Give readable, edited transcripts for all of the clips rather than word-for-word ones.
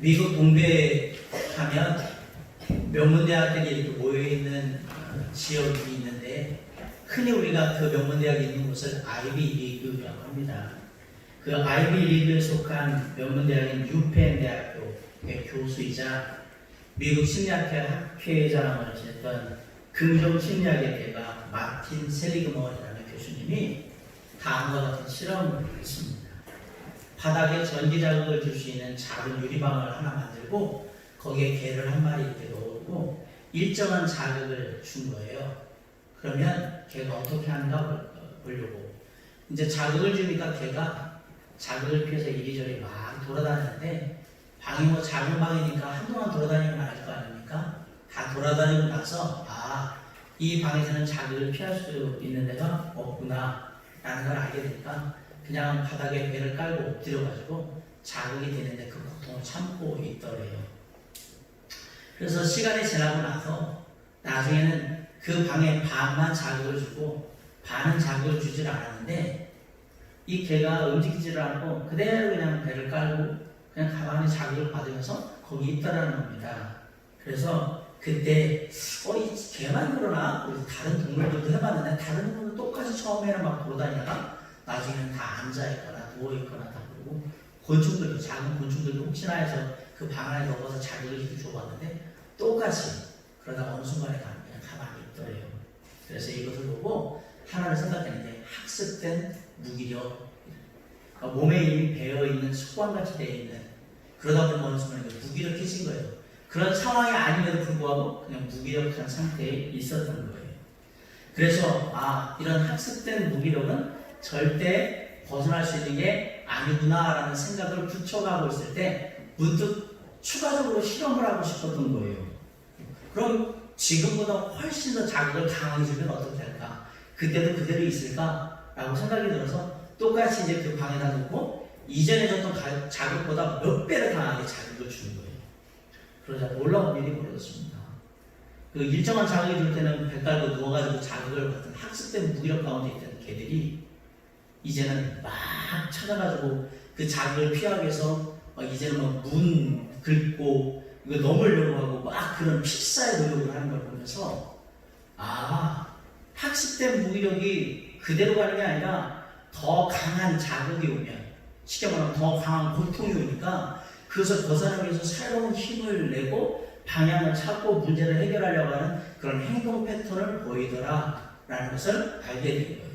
미국 동부에 가면 명문대학들이 이렇게 모여있는 지역이 있는데, 흔히 우리가 그 명문대학이 있는 곳을 아이비 리그라고 합니다. 그 아이비 리그에 속한 명문대학인 유펜 대학교의 교수이자 미국 심리학회 학회장을 지냈던 긍정 심리학의 대가 마틴 셀리그먼이라는 교수님이 다음과 같은 실험을 했습니다. 바닥에 전기 자극을 줄 수 있는 작은 유리방을 하나 만들고 거기에 개를 한 마리 이렇게 넣고 일정한 자극을 준 거예요. 그러면 개가 어떻게 하는가 보려고. 이제 자극을 주니까 개가 자극을 피해서 이리저리 막 돌아다니는데, 방이 뭐 작은 방이니까 한동안 돌아다니면 알 거 아닙니까? 다 돌아다니고 나서 이 방에서는 자극을 피할 수 있는 데가 없구나 라는 걸 알게 되니까 그냥 바닥에 배를 깔고 엎드려가지고 자극이 되는데 그 고통을 참고 있더래요. 그래서 시간이 지나고 나서 나중에는 그 방에 반만 자극을 주고 반은 자극을 주질 않았는데, 이 개가 움직이지를 않고 그대로 그냥 배를 깔고 그냥 가만히 자극을 받으면서 거기 있더라는 겁니다. 그래서 그때 이 개만 그러나 우리 다른 동물들도 해봤는데 다른 동물도 똑같이 처음에는 막 돌아다니다가 나중에는 다 앉아있거나 누워있거나 다 그러고, 곤충들도 작은 곤충들도 혹시나 해서 그 방 안에 넣어서 자극을 줘봤는데 똑같이 그러다 어느 순간에 그냥 가만히 있더래요. 그래서 이것을 보고 하나를 생각했는데, 학습된 무기력, 그러니까 몸에 이미 배어있는 습관같이 되어 있는, 그러다 보면 어느 순간에 무기력해진 거예요. 그런 상황이 아님에도 불구하고 그냥 무기력한 상태에 있었던 거예요. 그래서 이런 학습된 무기력은 절대 벗어날 수 있는 게 아니구나라는 생각을 굳혀가고 있을 때 문득 추가적으로 실험을 하고 싶었던 거예요. 그럼 지금보다 훨씬 더 자극을 강하게 주면 어떻게 할까? 그때도 그대로 있을까? 라고 생각이 들어서 똑같이 이제 그 방에다 놓고 이전에 줬던 자극보다 몇 배를 강하게 자극을 주는 거예요. 그러자 놀라운 일이 벌어졌습니다. 그 일정한 자극을 줄 때는 배 깔고 누워가지고 자극을 받던 학습된 무기력 가운데 있던 개들이 이제는 막 찾아가지고 그 자극을 피하기 위해서 이제는 막 문 긁고 이거 넘으려고 하고 막 그런 필사의 노력을 하는 걸 보면서 학습된 무기력이 그대로 가는 게 아니라 더 강한 자극이 오면, 쉽게 말하면 더 강한 고통이 오니까 그것을 벗어나기 위해서 새로운 힘을 내고 방향을 찾고 문제를 해결하려고 하는 그런 행동 패턴을 보이더라라는 것을 알게 된 거예요.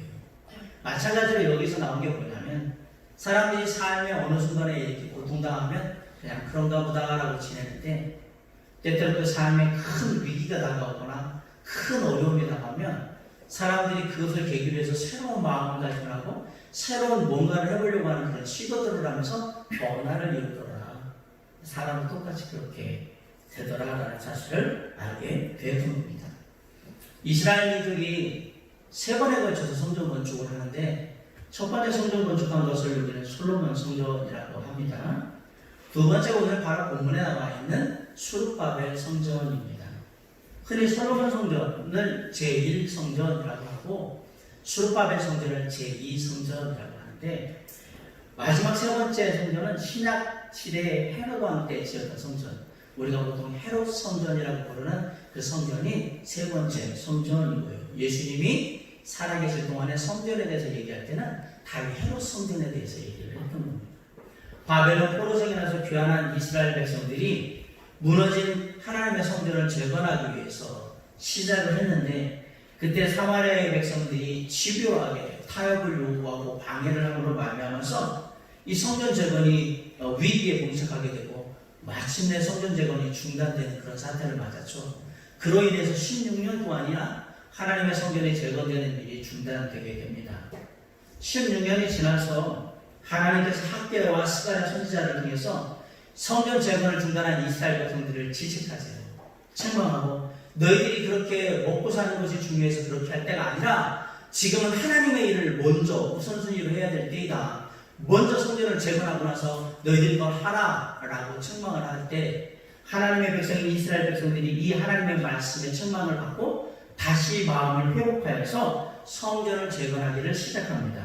마찬가지로 여기서 나온 게 뭐냐면, 사람들이 삶의 어느 순간에 이렇게 고통당하면 그냥 그런가 보다라고 지내는데, 때때로 그 삶에 큰 위기가 다가오거나 큰 어려움이 다가오면 사람들이 그것을 계기로 해서 새로운 마음가짐을 하고 새로운 뭔가를 해보려고 하는 그런 시도들을 하면서 변화를 이루더라. 사람은 똑같이 그렇게 되더라라는 사실을 알게 되었던 겁니다. 이스라엘 민족이 3번에 걸쳐서 성전 건축을 하는데, 첫 번째 성전 건축한 것을 우리는 솔로몬 성전이라고 합니다. 두 번째 오늘 바로 본문에 나와 있는 수룹바벨 성전입니다. 흔히 솔로몬 성전을 제1성전이라고 하고 수룹바벨 성전을 제2성전이라고 하는데, 마지막 세 번째 성전은 신약 시대의 헤롯 왕 때 지었던 성전, 우리가 보통 헤롯 성전이라고 부르는 그 성전이 세 번째 성전인 거예요. 예수님이 살아계실 동안에 성전에 대해서 얘기할 때는 다 헤롯 성전에 대해서 얘기를 했던 겁니다. 바벨론 포로성에 나서 귀환한 이스라엘 백성들이 무너진 하나님의 성전을 재건하기 위해서 시작을 했는데, 그때 사마리아의 백성들이 집요하게 타협을 요구하고 방해를 함으로 말미암아서 이 성전 재건이 위기에 봉착하게 되고 마침내 성전 재건이 중단되는 그런 사태를 맞았죠. 그로 인해서 16년 동안이나 하나님의 성전이 재건되는 일이 중단되게 됩니다. 16년이 지나서 하나님께서 학개와 스가랴 선지자를 통해서 성전 재건을 중단한 이스라엘 백성들을 지식하세요. 책망하고, 너희들이 그렇게 먹고 사는 것이 중요해서 그렇게 할 때가 아니라 지금은 하나님의 일을 먼저 우선순위로 해야 될 때이다. 먼저 성전을 재건하고 나서 너희들이 더 하라라고 책망을 할 때, 하나님의 백성인 이스라엘 백성들이 이 하나님의 말씀에 책망을 받고 다시 마음을 회복하여서 성전을 재건하기를 시작합니다.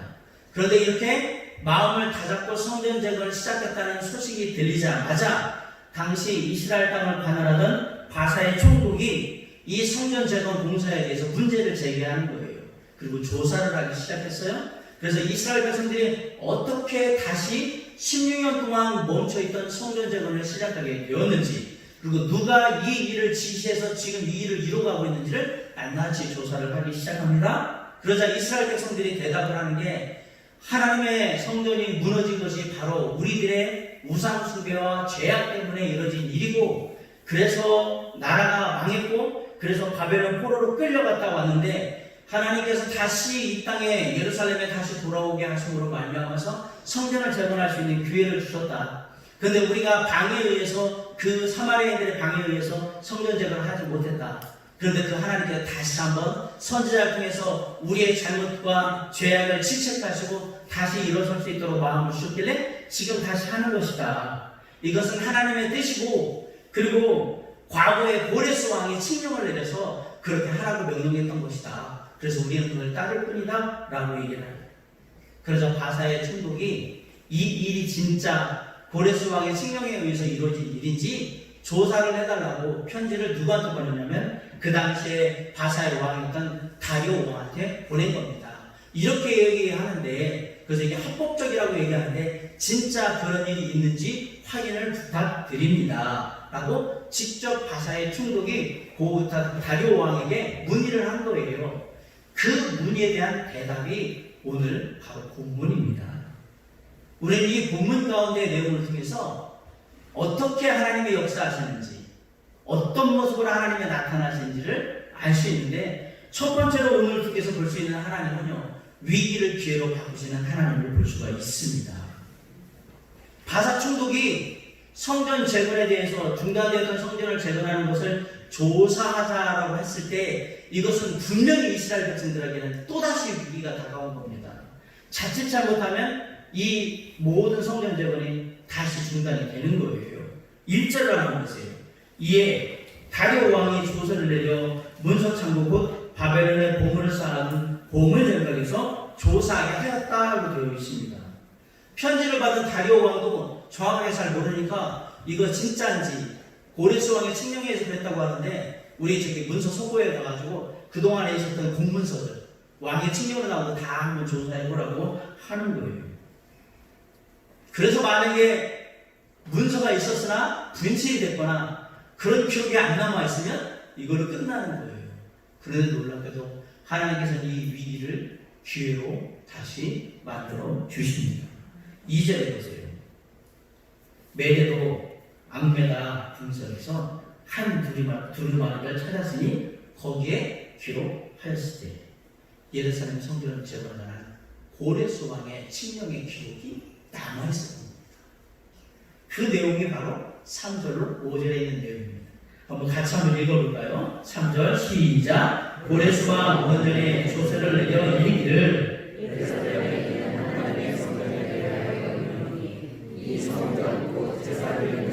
그런데 이렇게 마음을 다잡고 성전 재건을 시작했다는 소식이 들리자마자 당시 이스라엘 땅을 관할하던 바사의 총독이 이 성전 재건 공사에 대해서 문제를 제기하는 거예요. 그리고 조사를 하기 시작했어요. 그래서 이스라엘 백성들이 어떻게 다시 16년 동안 멈춰있던 성전 재건을 시작하게 되었는지, 그리고 누가 이 일을 지시해서 지금 이 일을 이루어가고 있는지를 낱낱이 조사를 하기 시작합니다. 그러자 이스라엘 백성들이 대답을 하는 게, 하나님의 성전이 무너진 것이 바로 우리들의 우상 숭배와 죄악 때문에 이뤄진 일이고, 그래서 나라가 망했고, 그래서 바벨론 포로로 끌려갔다 왔는데, 하나님께서 다시 이 땅에 예루살렘에 다시 돌아오게 하심으로 말미암아서 성전을 재건할 수 있는 기회를 주셨다. 그런데 우리가 방해에 의해서, 그 사마리아인들의 방해에 의해서 성전 재건을 하지 못했다. 그런데 그 하나님께서 다시 한번 선지자를 통해서 우리의 잘못과 죄악을 질책하시고 다시 일어설 수 있도록 마음을 주셨길래 지금 다시 하는 것이다. 이것은 하나님의 뜻이고, 그리고 과거에 고레스 왕이 칙령을 내려서 그렇게 하라고 명령했던 것이다. 그래서 우리는 그걸 따를 뿐이다 라고 얘기를 합니다. 그래서 바사의 총독이 이 일이 진짜 고레스 왕의 칙령에 의해서 이루어진 일인지 조사를 해달라고 편지를 누구한테 보냈냐면 그 당시에 바사의 왕이었던 다리오 왕한테 보낸 겁니다. 이렇게 얘기하는데, 그래서 이게 합법적이라고 얘기하는데 진짜 그런 일이 있는지 확인을 부탁드립니다 라고 직접 바사의 총독이 다리오 왕에게 문의를 한 거예요. 그 문의에 대한 대답이 오늘 바로 본문입니다. 우리는 이 본문 가운데 내용을 통해서 어떻게 하나님의 역사하시는지, 어떤 모습으로 하나님이 나타나시는지를 알 수 있는데, 첫 번째로 오늘 통해서 볼 수 있는 하나님은요, 위기를 기회로 바꾸시는 하나님을 볼 수가 있습니다. 바사 총독이 성전 재건에 대해서 중단되었던 성전을 재건하는 것을 조사하자라고 했을 때, 이것은 분명히 이스라엘 백성들에게는 또다시 위기가 다가온 겁니다. 자칫 잘못하면 이 모든 성전 재건이 다시 중단이 되는 거예요. 1절을 한번 보세요. 이에 다리오 왕이 조서를 내려 문서창고 곧 바벨론의 보물을 쌓아둔 보물장각에서 조사하게 하였다고 되어 있습니다. 편지를 받은 다리오 왕도 정확하게 잘 모르니까 이거 진짜인지, 고레스 왕의 칙령에 의해서 그랬다고 하는데, 우리 저기 문서 소고에 가가지고 그동안에 있었던 공문서들, 왕의 칙령으로 나온 거 다 한번 조사해보라고 하는 거예요. 그래서 만약에 문서가 있었으나 분실이 됐거나 그런 기록이 안 남아있으면 이거로 끝나는 거예요. 그런데 놀랍게도 하나님께서는 이 위기를 기회로 다시 만들어 주십니다. 2절에 보세요. 메레도 암메다 분설에서 한 두루마리를 찾았으니 거기에 기록하였을 때 예루살렘 성전을 재건한 고레스 왕의 칙령의 기록이 남아있었습니다. 그 내용이 바로 3절로 5절에 있는 내용입니다. 한번 같이 한번 읽어볼까요? 3절 시작. 고레스 왕 원전에 조서를 내려 이르기를 이 성전 곧 제사를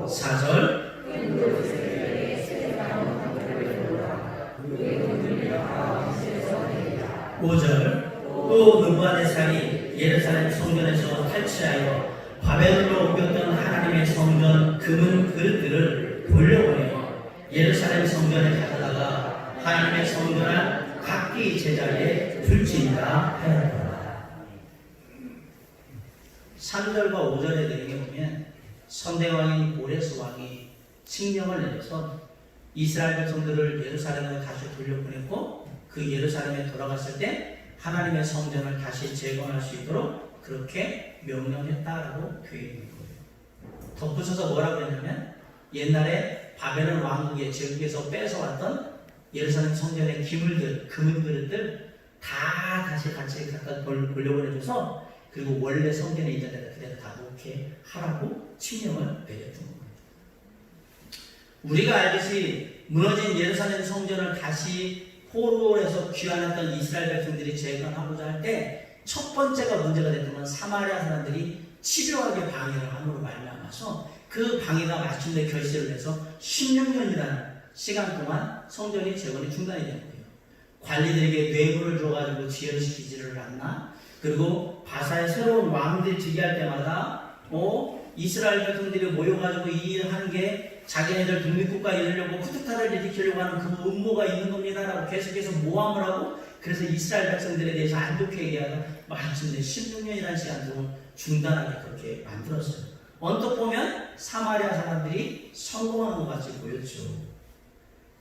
4절 5절 또 느부갓네살이 예루살렘 성전에서 탈취하여 바벨론으로 옮겼던 하나님의 성전 금은 그릇들을 돌려보내어 예루살렘 성전에 가져다가 하나님의 성전을 각기 제자리에 둘지니라 하였다. 3절과 5절의 내용에 보면 선대왕인 고레스 왕이 칙령을 내려서 이스라엘 백성들을 예루살렘에 다시 돌려보냈고, 그 예루살렘에 돌아갔을 때 하나님의 성전을 다시 재건할 수 있도록 그렇게 명령했다라고 되어 있는 거예요. 덧붙여서 뭐라고 했냐면, 옛날에 바벨론 왕국의 제국에서 뺏어왔던 예루살렘 성전의 기물들, 금은 그릇들 다 다시 같이 갖다 돌려보내줘서, 그리고 원래 성전에 있던 데다 그대로 다 놓게 하라고 칙령을 내렸던 겁니다. 우리가 알듯이 무너진 예루살렘 성전을 다시 포로에서 귀환했던 이스라엘 백성들이 재건하고자 할 때 첫 번째가 문제가 됐던 건 사마리아 사람들이 치료하게 방해를 함으로 말미암아서 그 방해가 마침내 결실을 해서 16년이라는 시간 동안 성전이 재건이 중단이 된 거예요. 관리들에게 뇌물을 줘가지고 지연시키지를 않나? 그리고 바사의 새로운 왕들이 즉위할 때마다 이스라엘 백성들이 모여가지고 이 일을 하는 게 자기네들 독립국가 이루려고 쿠데타를 일으키려고 하는 그 음모가 있는 겁니다라고 계속해서 모함을 하고, 그래서 이스라엘 백성들에 대해서 안 좋게 얘기하다 마침내 16년이라는 시간 동안 중단하게 그렇게 만들었어요. 언뜻 보면 사마리아 사람들이 성공한 것 같이 보였죠.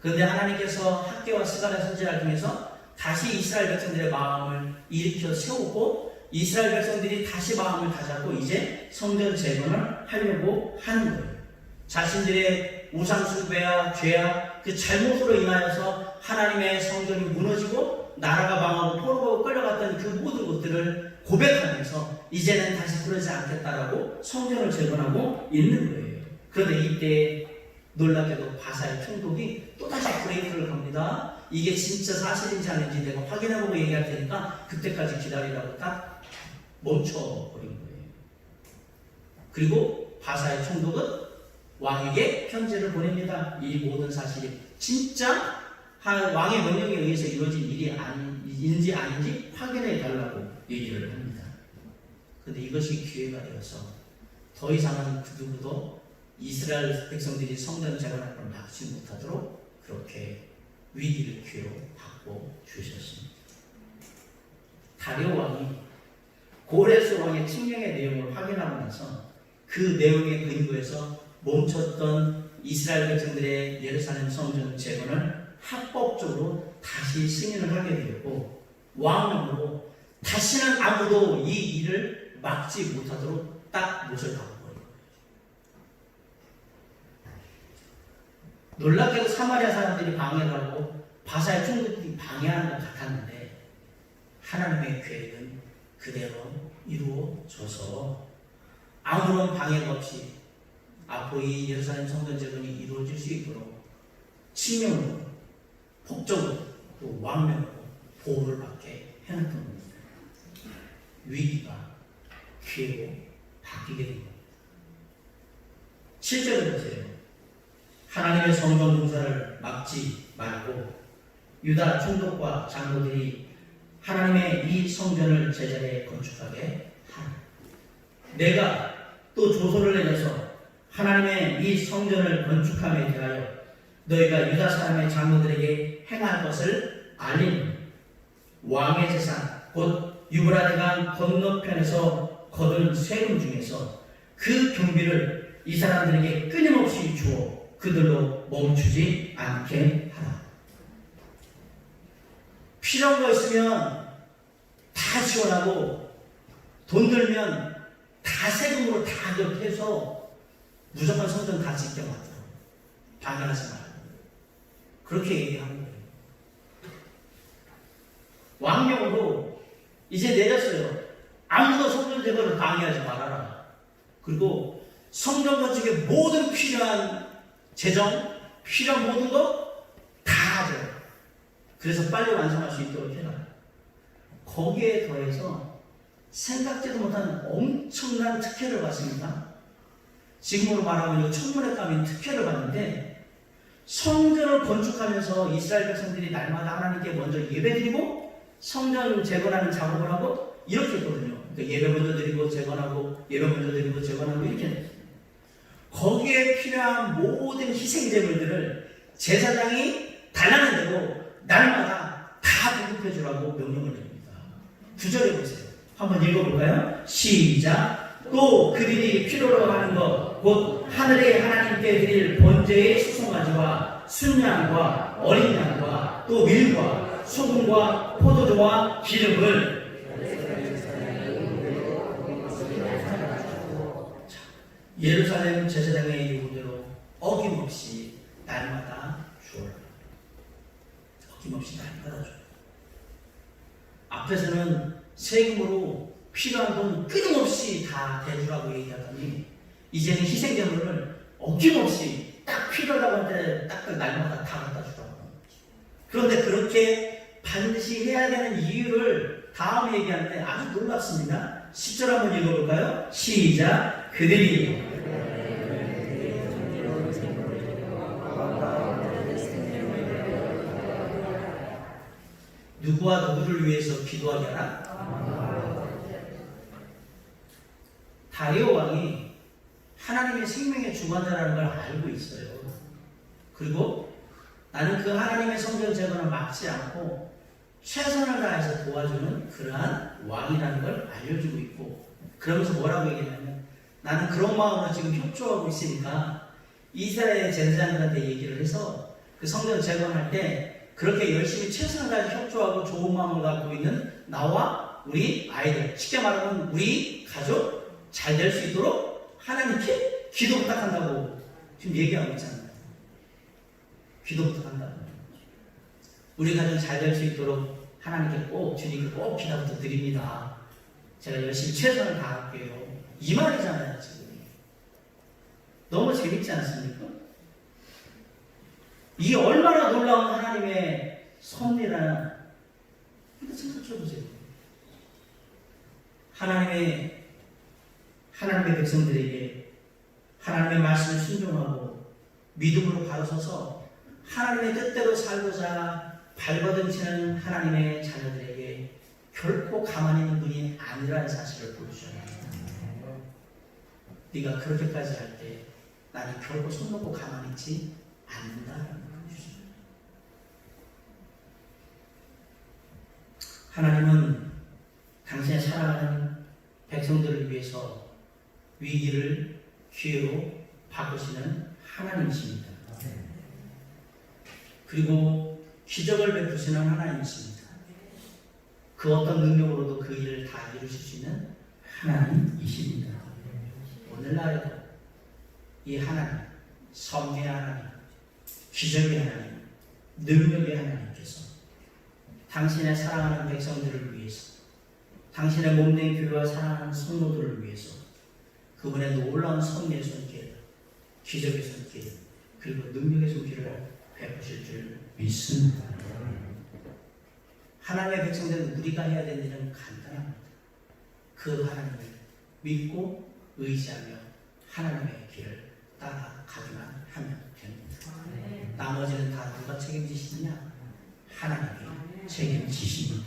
그런데 하나님께서 학개와 스가랴 선지자를 통해서 다시 이스라엘 백성들의 마음을 일으켜 세우고, 이스라엘 백성들이 다시 마음을 다잡고 이제 성전 재건을 하려고 하는 거예요. 자신들의 우상 숭배와 죄와 그 잘못으로 인하여서 하나님의 성전이 무너지고 나라가 망하고 포로로 끌려갔던 그 모든 것들을 고백하면서 이제는 다시 그러지 않겠다라고 성전을 재건하고 있는 거예요. 그런데 이때 놀랍게도 바사의 총독이 또다시 브레이크를 겁니다. 이게 진짜 사실인지 아닌지 내가 확인해보고 얘기할 테니까 그때까지 기다리라고 딱 멈춰버린 거예요. 그리고 바사의 총독은 왕에게 편지를 보냅니다. 이 모든 사실이 진짜 왕의 명령에 의해서 이루어진 일이 아닌지 아닌지 확인해 달라고 얘기를 합니다. 그런데 이것이 기회가 되어서 더 이상은 그 누구도 이스라엘 백성들이 성전 재건할 걸 막지 못하도록 그렇게 위기를 기회로 바꿔 주셨습니다. 다리오 왕이 고레스 왕의 칙령의 내용을 확인하고 나서 그 내용에 근거해서 멈췄던 이스라엘 백성들의 예루살렘 성전 재건을 합법적으로 다시 승인을 하게 되었고, 왕으로 다시는 아무도 이 일을 막지 못하도록 딱 못을 박아버린 거예요. 놀랍게도 사마리아 사람들이 방해를 하고 바사의 총독들이 방해하는 것 같았는데 하나님의 계획은 그대로 이루어져서 아무런 방해가 없이 앞으로 이 예루살렘 성전 재건이 이루어질 수 있도록 칙령으로, 법적으로, 또 왕명으로 보호를 받게 해놨던 겁니다. 위기가 기회로 바뀌게 된 겁니다. 7절을 보세요. 하나님의 성전 공사를 막지 말고 유다 총독과 장로들이 하나님의 이 성전을 제자리에 건축하게 하라. 내가 또 조서를 내려서 하나님의 이 성전을 건축함에 대하여 너희가 유다 사람의 장로들에게 행할 것을 알리니 왕의 재산 곧 유브라데 강 건너편에서 거둔 세금 중에서 그 경비를 이 사람들에게 끊임없이 주어 그들로 멈추지 않게 하라. 필요한 거 있으면 다 지원하고 돈 들면 다 세금으로 다 해서 무조건 성전 다 짓게 만들어. 방해하지 말고. 그렇게 얘기하는 거예요. 왕명으로 이제 내렸어요. 아무도 성전 재건을 방해하지 말아라. 그리고 성전 건축에 모든 필요한 재정, 필요한 모든 거 다 하죠. 그래서 빨리 완성할 수 있도록 해라. 거기에 더해서 생각지도 못한 엄청난 특혜를 받습니다. 지금으로 말하면 천문에 가면 특혜를 받는데, 성전을 건축하면서 이스라엘 백성들이 날마다 하나님께 먼저 예배드리고 성전 재건하는 작업을 하고 이렇게 했거든요. 그러니까 예배 먼저 드리고 재건하고 예배 먼저 드리고 재건하고 이렇게 했어요. 거기에 필요한 모든 희생제물들을 제사장이 달라는 대로 날마다 다 공급해 주라고 명령을 내립니다. 9절에 보세요. 한번 읽어볼까요? 시작. 또 그들이 필요로 하는 것 곧 하늘의 하나님께 드릴 번제의 수송아지와 순양과 어린 양과 또 밀과 소금과 포도주와 기름을 예루살렘 제사장의 요구대로 어김없이 날마다 주어라. 어김없이 날마다 주어라. 앞에서는 세금으로 필요한 돈 끊임없이 다 대주라고 얘기하더니 이제는 희생제물을 어김없이 딱 필요하다고 할 때 딱 날마다 다 갖다 주라고. 그런데 그렇게 반드시 해야 되는 이유를 다음에 얘기하는데 아주 놀랍습니다. 10절 한번 읽어볼까요? 시작. 그들이 누가 누구를 위해서 기도하게 하라? 다리오 왕이 하나님의 생명의 주관자라는 걸 알고 있어요. 그리고 나는 그 하나님의 성전 재건을 막지 않고 최선을 다해서 도와주는 그러한 왕이라는 걸 알려주고 있고, 그러면서 뭐라고 얘기하냐면, 나는 그런 마음으로 지금 협조하고 있으니까 이스라엘 제사장들한테 얘기를 해서 그 성전 재건할 때 그렇게 열심히 최선을 다해서 협조하고 좋은 마음을 갖고 있는 나와 우리 아이들, 쉽게 말하면 우리 가족 잘 될 수 있도록 하나님께 기도 부탁한다고 지금 얘기하고 있잖아요. 기도 부탁한다고. 우리 가정 잘 될 수 있도록 하나님께 꼭, 주님께 꼭 기도부터 드립니다. 제가 열심히 최선을 다할게요. 이 말이잖아요, 지금. 너무 재밌지 않습니까? 이게 얼마나 놀라운 하나님의 섭리라는, 근데 생각해보세요. 하나님의 백성들에게 하나님의 말씀을 순종하고 믿음으로 바로 서서 하나님의 뜻대로 살고자 발버둥치는 하나님의 자녀들에게 결코 가만히 있는 분이 아니라는 사실을 보여주잖아요. 네가 그렇게까지 할 때 나는 결코 손 놓고 가만히 있지 않는다라는 걸 보여주잖아요. 하나님은 당신의 사랑하는 백성들을 위해서 위기를 기회로 바꾸시는 하나님이십니다. 그리고 기적을 베푸시는 하나님이십니다. 그 어떤 능력으로도 그 일을 다 이루실 수 있는 하나님이십니다. 오늘날에도 이 하나님, 섭리의 하나님, 기적의 하나님, 능력의 하나님께서 당신의 사랑하는 백성들을 위해서, 당신의 몸된 교회와 사랑하는 성도들을 위해서 그분의 놀라운 섭리의 손길, 기적의 손길, 그리고 능력의 손길을 베푸실 줄 믿습니다. 하나님의 백성들은 우리가 해야 되는 일은 간단합니다. 그 하나님을 믿고 의지하며 하나님의 길을 따라가기만 하면 됩니다. 나머지는 다 누가 책임지시느냐? 하나님이 책임지십니다.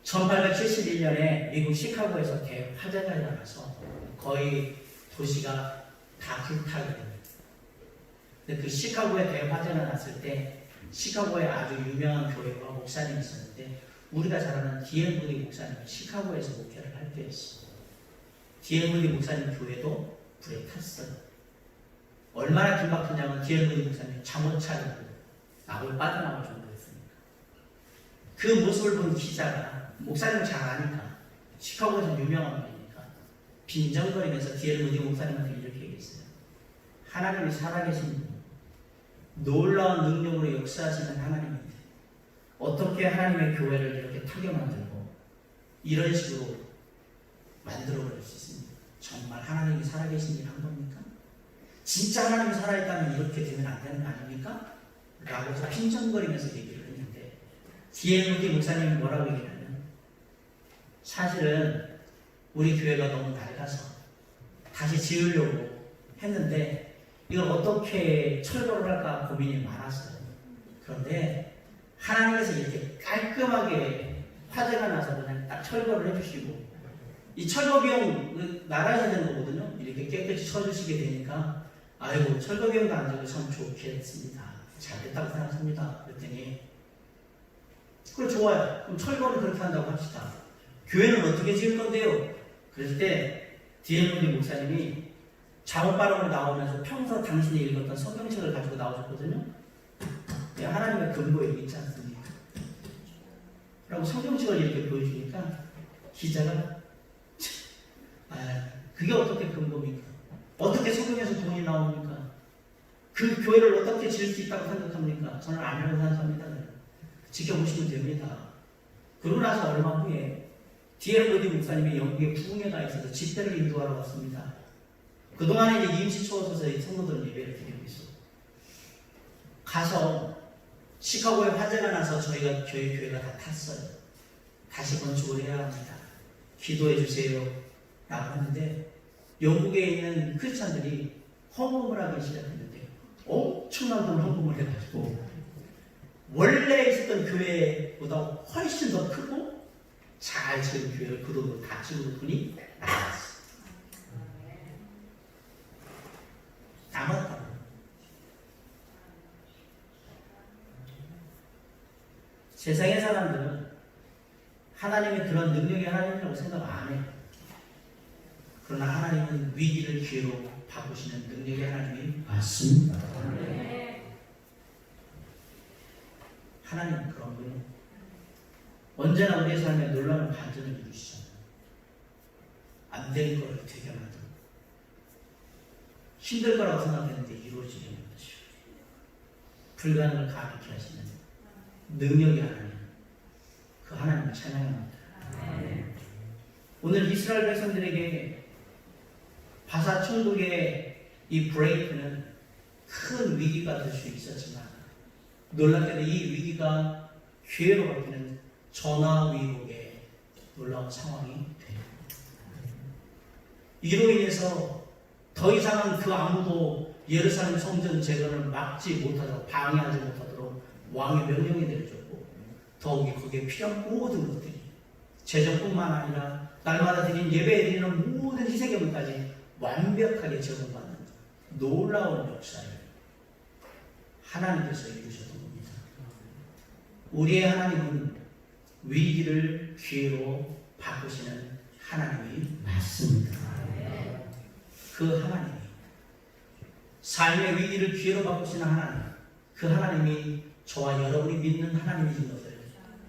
1871년에 미국 시카고에서 대화재가 일어나서 거의 도시가 다 불타게 됩니다. 근데 그 시카고에 대화재가 났을 때 시카고에 아주 유명한 교회와 목사님이 있었는데, 우리가 잘 아는 D.L. 무디 목사님이 시카고에서 목회를 할 때였어요. D.L. 무디 목사님 교회도 불에 탔어요. 얼마나 긴박했냐면 D.L. 무디 목사님이 잠옷 차리고 나올 빠져나올 정도였으니까. 그 모습을 본 기자가, 목사님을 잘 아니까, 시카고에서 유명한 분이니까 빈정거리면서 D.L. 무디 목사님한테 이렇게 얘기했어요. 하나님이 살아계신 분, 놀라운 능력으로 역사하시는 하나님인데 어떻게 하나님의 교회를 이렇게 타게 만들고 이런 식으로 만들어버릴 수 있습니까? 정말 하나님이 살아계신 일 한 겁니까? 진짜 하나님이 살아있다면 이렇게 되면 안 되는 거 아닙니까? 라고 해서 빈정거리면서 얘기를 했는데, D.L. 무디 목사님이 뭐라고 얘기하냐면, 사실은 우리 교회가 너무 낡아서 다시 지으려고 했는데 이걸 어떻게 철거를 할까 고민이 많았어요. 그런데 하나님께서 이렇게 깔끔하게 화재가 나서 그냥 딱 철거를 해주시고, 이 철거 비용 나라에서 되는 거거든요. 이렇게 깨끗이 쳐주시게 되니까 아이고 철거 비용도 안 들고 참 좋겠습니다. 잘 됐다고 생각합니다. 그랬더니 그래 좋아요. 그럼 철거를 그렇게 한다고 합시다. 교회는 어떻게 지을 건데요? 그랬을 때 D.L. 무디 목사님이 잠옷바람을 나오면서 평소 당신이 읽었던 성경책을 가지고 나오셨거든요. 하나님의 근거에 있지 않습니까? 라고 성경책을 이렇게 보여주니까 기자가 그게 어떻게 근거입니까? 어떻게 성경에서 돈이 나옵니까? 그 교회를 어떻게 지을 수 있다고 생각합니까? 저는 아니라고 생각합니다. 지켜보시면 됩니다. 그러고 나서 얼마 후에 D.L. 무디 목사님이 영국에 부흥회 가 있어서 집회를 인도하러 왔습니다. 그동안에 이제 임시초소에서 성도들은 예배를 드리고 있어요. 가서 시카고에 화재가 나서 저희 교회가 다 탔어요. 다시 건축을 해야 합니다. 기도해 주세요. 라고 했는데, 영국에 있는 크리스찬들이 헌금을 하기 시작했는데 엄청난 돈 헌금을 해가지고 원래 있었던 교회보다 훨씬 더 크고 잘 지은 교회를 그 돈으로 다 지은 분이 나왔어. 남았다고. 세상의 사람들은 하나님의 그런 능력이 하나님이라고 생각 안 해. 그러나 하나님은 위기를 기회로 바꾸시는 능력이 하나님이 맞습니다. 하나님은 그런 분이에요. 언제나 우리의 삶에 놀라운 반전을 이루시잖아요. 안 될 걸 되게 만들고 힘들 거라고 생각했는데 이루어지게 만드시고 불가능을 가능케 하시는 능력이 하나님, 그 하나님을 찬양합니다. 오늘 이스라엘 백성들에게 바사 총독의 이 브레이크는 큰 위기가 될 수 있었지만 놀랍게도 이 위기가 기회로 바뀌는 전화위복의 놀라운 상황이 됩니다. 이로 인해서 더 이상은 그 아무도 예루살렘 성전 재건을 막지 못하도록, 방해하지 못하도록 왕의 명령이 내려졌고, 더욱이 거기에 필요한 모든 것들이 재정뿐만 아니라 날마다 드린 예배에 드리는 모든 희생제물까지 완벽하게 제공받는 놀라운 역사를 하나님께서 이루셨던 겁니다. 우리의 하나님은 위기를 기회로 바꾸시는 하나님이 맞습니다. 그 하나님이 삶의 위기를 기회로 바꾸시는 하나님, 그 하나님이 저와 여러분이 믿는 하나님이신 것을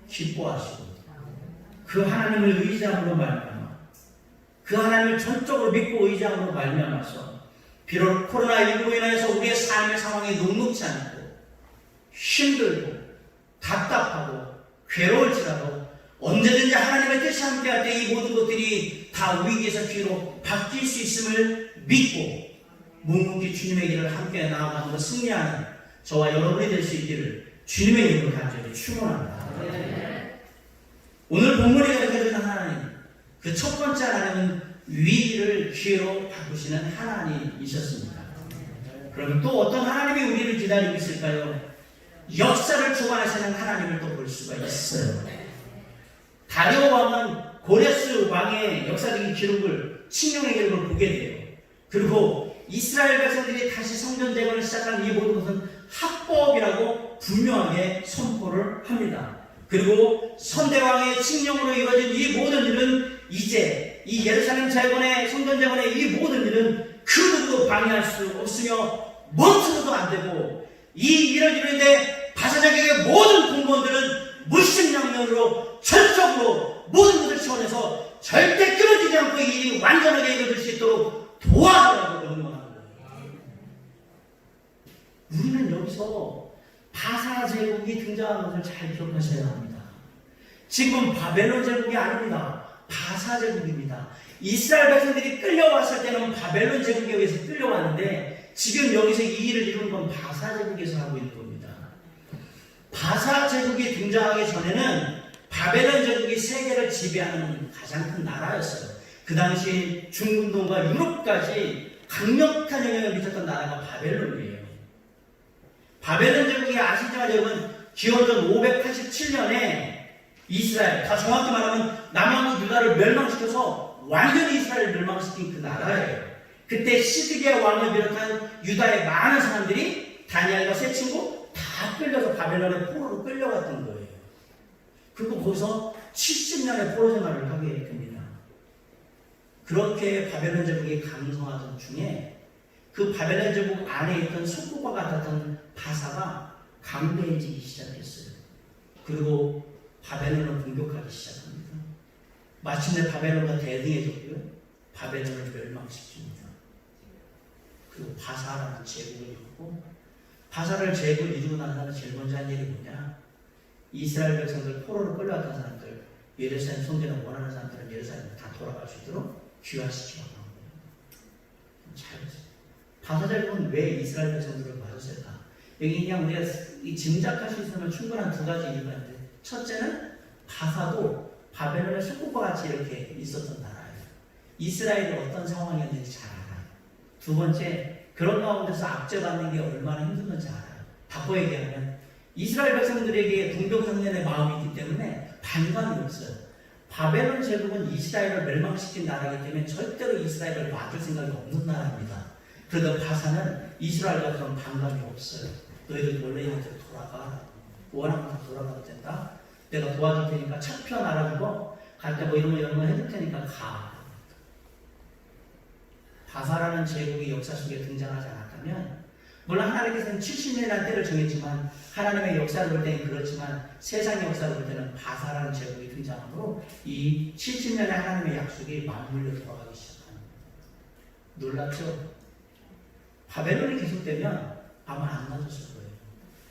기뻐하시고 그 하나님을 의지함으로 말미암아, 그 하나님을 전적으로 믿고 의지함으로 말미암아서 비록 코로나19로 인해서 우리의 삶의 상황이 녹록지 않고 힘들고 답답하고 괴로울지라도 언제든지 하나님의 뜻이 함께할 때 이 모든 것들이 다 위기에서 기회로 바뀔 수 있음을 믿고 묵묵히 주님의 길을 함께 나아가면서 승리하는 저와 여러분이 될 수 있기를 주님의 이름으로 간절히 축원합니다. 오늘 본문이 가르쳐주는 하나님, 그 첫 번째 하나님은 위기를 기회로 바꾸시는 하나님이셨습니다. 그럼 또 어떤 하나님이 우리를 기다리고 있을까요? 역사를 주관하시는 하나님을 또 볼 수가 있어요. 다리오 왕은 고레스 왕의 역사적인 기록을, 칙령의 기록을 보게 돼요. 그리고 이스라엘 백성들이 다시 성전 재건을 시작한 이 모든 것은 합법이라고 분명하게 선포를 합니다. 그리고 선대왕의 칙령으로 이루어진 이 모든 일은 이제 이 예루살렘 재건의 성전 재건의 이 모든 일은 그 누구도 방해할 수 없으며 멈추어도 안 되고, 이 일을 이루는데 바사자격의 모든 공무원들은 물심양면으로 전적으로 모든 것을 지원해서 절대 끊어지지 않고 이 일이 완전하게 이루어질 수 있도록 도와달라고 명령하는 거예요. 우리는 여기서 바사 제국이 등장하는 것을 잘 기억하셔야 합니다. 지금은 바벨론 제국이 아닙니다. 바사 제국입니다. 이스라엘 백성들이 끌려왔을 때는 바벨론 제국에 의해서 끌려왔는데 지금 여기서 이 일을 이루는 건 바사 제국에서 하고 있는 겁니다. 바사 제국이 등장하기 전에는 바벨론 제국이 세계를 지배하는 가장 큰 나라였어요. 그 당시 중근동과 유럽까지 강력한 영향을 미쳤던 나라가 바벨론이에요. 바벨론 제국이 아시지만 여러분, 기원전 587년에 이스라엘, 더 정확히 말하면 남왕국 유다를 멸망시켜서 완전히 이스라엘을 멸망시킨 그 나라예요. 그때 시드기야 왕을 비롯한 유다의 많은 사람들이 다니엘과 세 친구 다 끌려서 바벨론의 포로로 끌려갔던 거예요. 그리고 거기서 70년의 포로 생활을 하게 됩니다. 그렇게 바벨론 제국이 강성하던 중에 그 바벨론 제국 안에 있던 속국과 같았던 바사가 강대해지기 시작했어요. 그리고 바벨론을 공격하기 시작합니다. 마침내 바벨론과 대등해졌고요. 바벨론을 멸망시킵니다. 그리고 바사라는 제국을 이루고, 바사를 제국을 이루고 난 다음에 제일 먼저 한 일이 뭐냐? 이스라엘 백성들, 포로로 끌려왔던 사람들, 예루살렘 성전을 원하는 사람들은 예루살렘에 다 돌아갈 수 있도록 귀화시키고 한 거예요. 잘 보세요. 바사 제국은 왜 이스라엘 백성들을 맞았을까? 여기 그냥 우리가 짐작할 수 있으면 충분한 두 가지 이유가 있는데, 첫째는 바사도 바벨론의 속국과 같이 이렇게 있었던 나라예요. 이스라엘이 어떤 상황이었는지 잘 알아요. 두 번째, 그런 가운데서 압제받는 게 얼마나 힘든 건지 알아요. 바꿔 얘기하면 이스라엘 백성들에게 동병상련의 마음이 있기 때문에 반감이 없어요. 바벨론 제국은 이스라엘을 멸망시킨 나라이기 때문에 절대로 이스라엘을 막을 생각이 없는 나라입니다. 그러다 바사는 이스라엘과 그런 반감이 없어요. 너희들 원래 있는 데로 돌아가. 원하면 다 돌아가도 된다. 내가 도와줄 테니까 차표 알아주고 갈 때 뭐 이런 거 해줄 테니까 가. 바사라는 제국이 역사 속에 등장하지 않았다면, 물론 하나님께서는 70년이라는 때를 정했지만 하나님의 역사를 볼 때는 그렇지만 세상의 역사를 볼 때는 바사라는 제국이 등장하므로 이 70년의 하나님의 약속이 맞물려 돌아가기 시작합니다. 놀랍죠? 바벨론이 계속되면 아마 안 맞았을 거예요.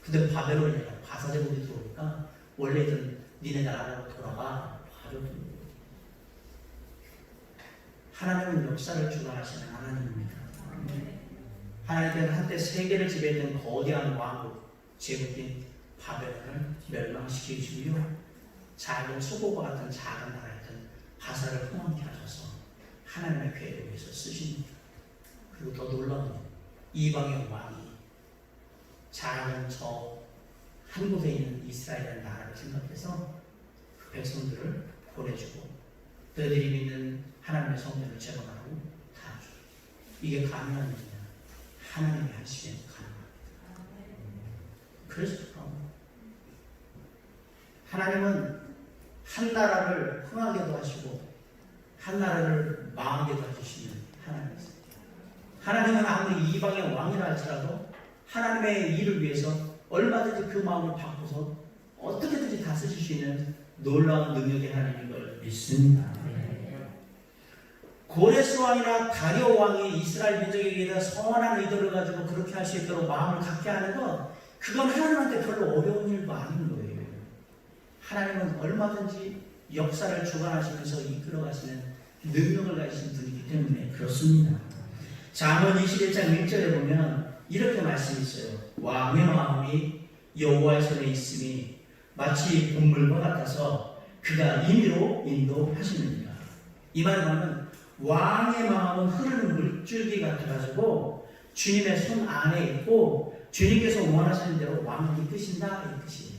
근데 바벨론이 아니라 바사 제국이 들어오니까 원래는 니네 나라로 돌아가. 바로 하나님은 역사를 주관하시는 하나님입니다. 하나님께서는 한때 세계를 지배했던 거대한 왕국 제국인 바벨론을 멸망시키시고요, 작은 소고과 같은 작은 나라였던 바사를 흥왕케 하셔서 하나님의 계획을 위해서 쓰십니다. 그리고 더 놀라운 이방의 왕이 작은 저 한 곳에 있는 이스라엘이라는 나라를 생각해서 그 백성들을 보내주고 너희들이 믿는 하나님의 성전을 재건하고 다 주고. 이게 가능한 일이냐? 하나님이 하시면 가능합니다. 그래서 하나님은 한 나라를 흥하게도 하시고 한 나라를 망하게도 해주시는 하나님이세요. 하나님은 아무리 이방의 왕이라 할지라도 하나님의 일을 위해서 얼마든지 그 마음을 바꿔서 어떻게든지 다 쓰실 수 있는 놀라운 능력의 하나님인 걸 믿습니다. 고레스 왕이나 다리오 왕이 이스라엘 민족에게 대한 선한 의도를 가지고 그렇게 할 수 있도록 마음을 갖게 하는 건, 그건 하나님한테 별로 어려운 일도 아닌 거예요. 하나님은 얼마든지 역사를 주관하시면서 이끌어가시는 능력을 가지신 분이기 때문에 그렇습니다. 잠언 21장 1절에 보면 이렇게 말씀이 있어요. 왕의 마음이 여호와의 손에 있음이 마치 봄물과 같아서 그가 임의로 인도하시느니라. 이 말은 왕의 마음은 흐르는 물줄기 같아가지고 주님의 손 안에 있고 주님께서 원하시는 대로 왕을 이끄신다, 이 뜻이에요.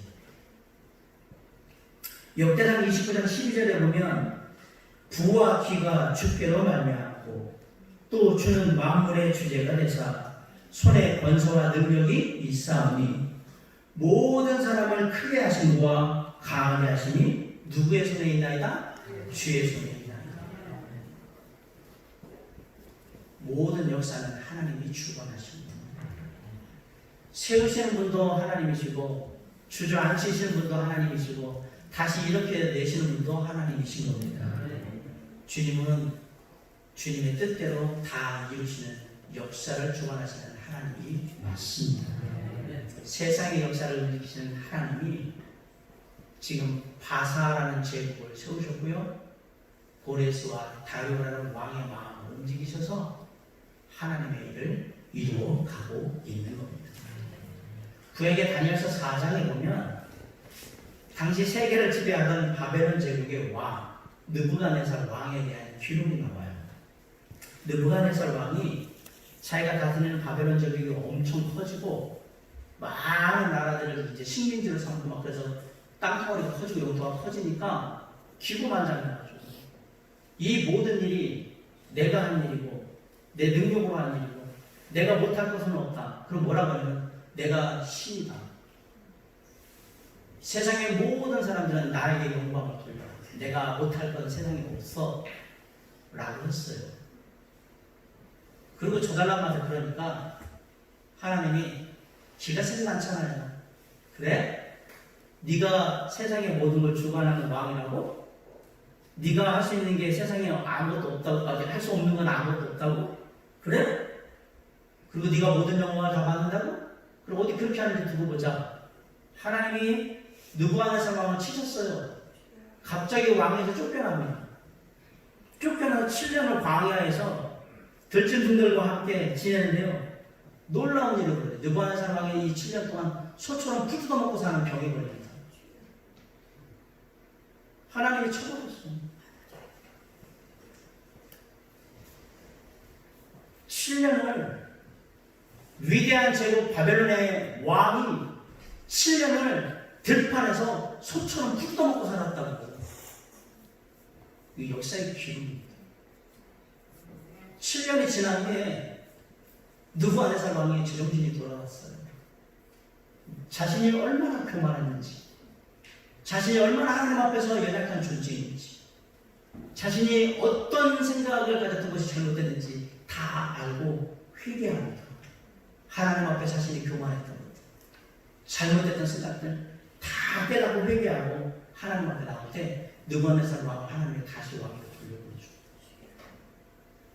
역대상 29장 12절에 보면 부와 귀가 주께로 말미암고 또 주는 만물의 주제가 되사 손에 권세와 능력이 있사오니 모든 사람을 크게 하신 과 강하게 하시니 누구의 손에 있나이다? 주의 손에 있나이다. 모든 역사는 하나님이 주관하십니다. 세우시는 분도 하나님이시고 주저앉히시는 분도 하나님이시고 다시 이렇게 내시는 분도 하나님이신 겁니다. 주님은 주님의 뜻대로 다 이루시는 역사를 주관하시는 하나님이 맞습니다. 세상의 역사를 일으키시는 하나님이 지금 바사라는 제국을 세우셨고요, 고레스와 다리오라는 왕의 마음을 움직이셔서 하나님의 일을 이루어 가고 있는 겁니다. 구약의 다니엘서 4장에 보면 당시 세계를 지배하던 바벨론 제국의 왕 느부갓네살 왕에 대한 기록이 나와요. 느부갓네살 왕이 자기가 다스리는 바벨론 제국이 엄청 커지고 많은 나라들을 이제 식민지로 삼고 막 그래서 땅덩어리가 커지고 영토가 커지니까 기고만장해가지고 이 모든 일이 내가 한 일이고 내 능력으로 한 일이고 내가 못할 것은 없다. 그럼 뭐라고 하냐면 내가 신이다. 세상의 모든 사람들은 나에게 영광을 돌려. 내가 못할 건 세상에 없어. 라고 했어요. 그리고 저달란 맛에 그러니까 하나님이 지가 세지 않잖아요. 그래? 네가 세상의 모든 걸 주관하는 왕이라고? 네가 할 수 있는 게 세상에 아무것도 없다고, 할 수 없는 건 아무것도 없다고? 그래? 그리고 네가 모든 영광을 다 받는다고? 그럼 어디 그렇게 하는지 두고 보자. 하나님이 느부갓네살 왕을 치셨어요. 갑자기 왕에서 쫓겨납니다. 쫓겨나서 7년을 광야에서 들짐승들과 함께 지내는데요. 놀라운 일이 벌어져요. 느부갓네살 왕이 이 7년 동안 소처럼 풀 뜯어먹고 사는 병이 걸립니다. 하나님이 쳐버렸어요. 7년을 위대한 제국 바벨론의 왕이 7년을 들판에서 소처럼 풀 떠먹고 살았다고. 이 역사의 기록입니다. 7년이 지난 후에 느부갓네살 왕의 제정신이 돌아왔어요. 자신이 얼마나 교만했는지, 자신이 얼마나 하나님 앞에서 연약한 존재인지, 자신이 어떤 생각을 가졌던 것이 잘못됐는지 다 알고 회개합니다. 하나님 앞에 자신이 교만했던 것, 잘못됐던 생각들 다 깨닫고 회개하고 하나님 앞에 나올 때 느부갓네살 왕을 하나님이 다시 왕으로 돌려보내줍니다.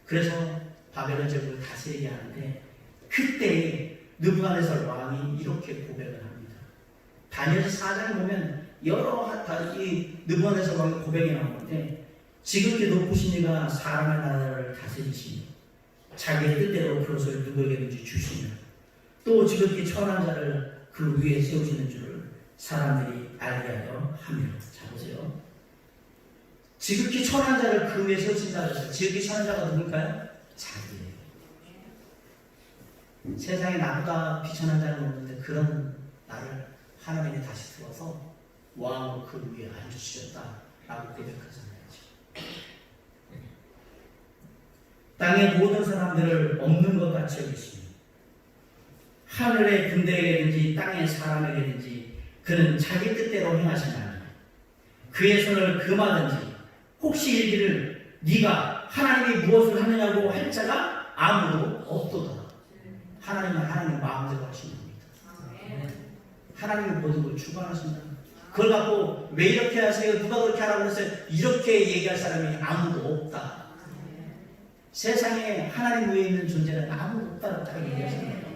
그래서 바벨론 제국을 다스리게 하는데, 그때 느부갓네살 왕이 이렇게 고백을 합니다. 다니엘서 4장에 보면 여러 가지 느부갓네살 왕의 고백이 나오는데, 지극히 높으신 이가 사람의 나라를 다스리시며 자기의 뜻대로 그것을 누구에게든지 주시며 또 지극히 천한 자를 그 위에 세우시는 줄을 사람들이 알게 하려 하며. 자 보세요. 지극히 천한 자를 그 위에 세우신다 그랬어요. 지극히 천한 자가 누굴까요? 자기예요. 세상에 나보다 비천한 자는 없는데 그런 나를 하나님이 다시 들어서 왕으로 그 위에 앉으셨다라고 고백하잖아요. 땅의 모든 사람들을 없는 것 같이 여기시며 하늘의 군대에게든지 땅의 사람에게든지 그는 자기 뜻대로 행하시나니 그의 손을 금하든지 혹시 일기를 네가 하나님이 무엇을 하느냐고 할 자가 아무도 없도다. 하나님은 하나님 마음대로 하시는 겁니다. 하나님이 모든 걸 주관하신다. 그걸 갖고 왜 이렇게 하세요? 누가 그렇게 하라고 했어요? 이렇게 얘기할 사람이 아무도 없다. 세상에 하나님 위에 있는 존재는 아무도 없다고 얘기하시는 거예요.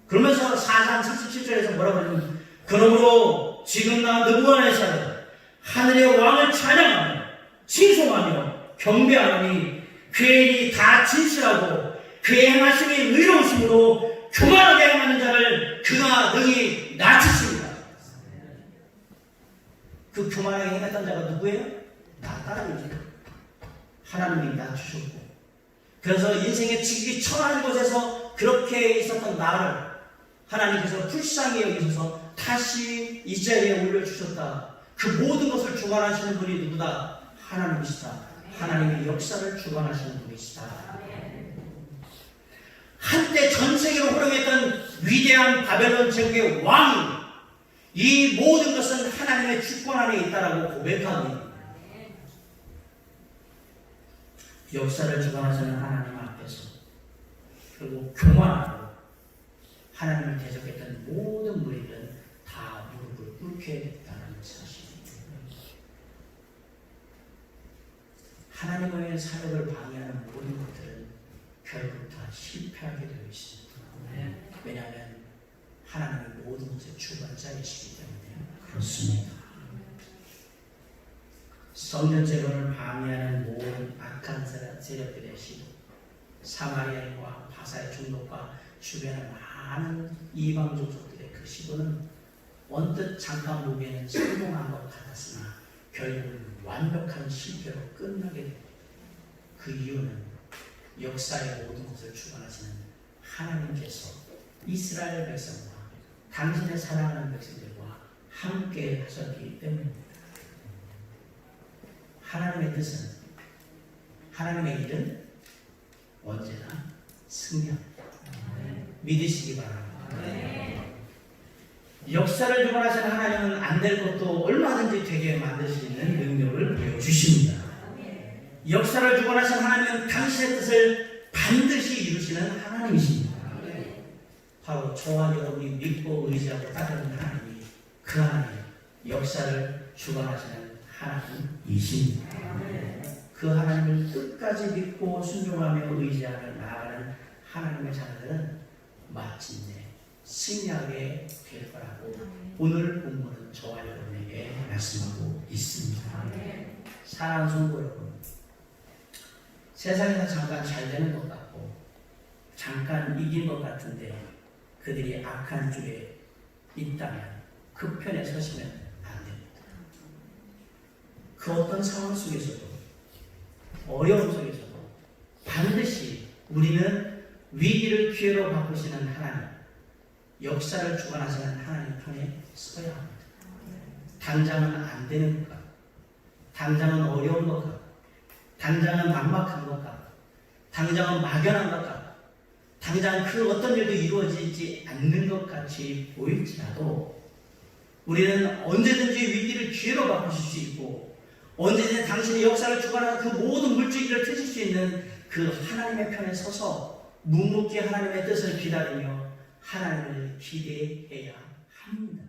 그러면서 4장 37절에서 뭐라고 하냐면, 그러므로 지금 나 느부갓네살 하늘의 왕을 찬양하며 칭송하며 경배하노니 그의 일이 다 진실하고 그의 행하심이 의로우심으로 교만하게 행하는 자를 그가 능히 낮추십니다. 그 교만하게 행했던 자가 누구예요? 나 따라오죠. 하나님이 낮추셨고, 그래서 인생의 지극히 처한 곳에서 그렇게 있었던 나를 하나님께서 불쌍히 여기셔서 다시 이 자리에 올려주셨다. 그 모든 것을 주관하시는 분이 누구다? 하나님이시다. 하나님의 역사를 주관하시는 분이시다. 한때 전 세계로 호령했던 위대한 바벨론 제국의 왕이 이 모든 것은 하나님의 주권 안에 있다라고 고백하니, 역사를 주관하시는 하나님 앞에서 그리고 교만하고 하나님을 대적했던 모든 무리들은 다 무릎을 꿇게 됐다는 사실입니다. 하나님의 사역을 방해하는 모든 것들은 결국 다 실패하게 되어 있습니다. 왜냐하면 하나님의 모든 것의 주관자이시기 때문에 그렇습니다. 성전 재건을 방해하는 모든 악한 세력들의 시도, 사마리아인과 바사의 중독과 주변의 많은 이방 종족들의 그 시도는 언뜻 잠깐 보기에는 성공한 것 같았으나 결국은 완벽한 실패로 끝나게 됩니다. 그 이유는 역사의 모든 것을 주관하시는 하나님께서 이스라엘 백성과 당신의 사랑하는 백성들과 함께 하셨기 때문입니다. 하나님의 뜻은, 하나님의 일은 언제나 승리합니다. 믿으시기 바랍니다. 역사를 주관하시는 하나님은 안 될 것도 얼마든지 되게 만들 수 있는 능력을 보여주십니다. 역사를 주관하시는 하나님은 당신의 뜻을 반드시 이루시는 하나님이십니다. 바로 저와 여러분이 믿고 의지하고 따르는 하나님이 그 하나님, 역사를 주관하시는 하나님이십니다. 그 하나님을 끝까지 믿고 순종하며 의지하며 나아가는 하나님의 자녀들은 마침내 승리하게 될 거라고 오늘 본문은 저와 여러분에게 말씀하고 있습니다. 사랑하는 성도 여러분, 세상에서 잠깐 잘 되는 것 같고 잠깐 이긴 것 같은데 그들이 악한 쪽에 있다면 그 편에 서시면 안 됩니다. 그 어떤 상황 속에서도, 어려움 속에서도 반드시 우리는 위기를 기회로 바꾸시는 하나님, 역사를 주관하시는 하나님 편에 서야 합니다. 당장은 안 되는 것 같고, 당장은 어려운 것 같고, 당장은 막막한 것 같고, 당장은 막연한 것 같고, 당장 그 어떤 일도 이루어지지 않는 것 같이 보일지라도 우리는 언제든지 위기를 기회로 바꾸실 수 있고, 언제든지 당신의 역사를 주관하는 그 모든 물줄기를 트실 수 있는 그 하나님의 편에 서서 묵묵히 하나님의 뜻을 기다리며 하나님을 기대해야 합니다.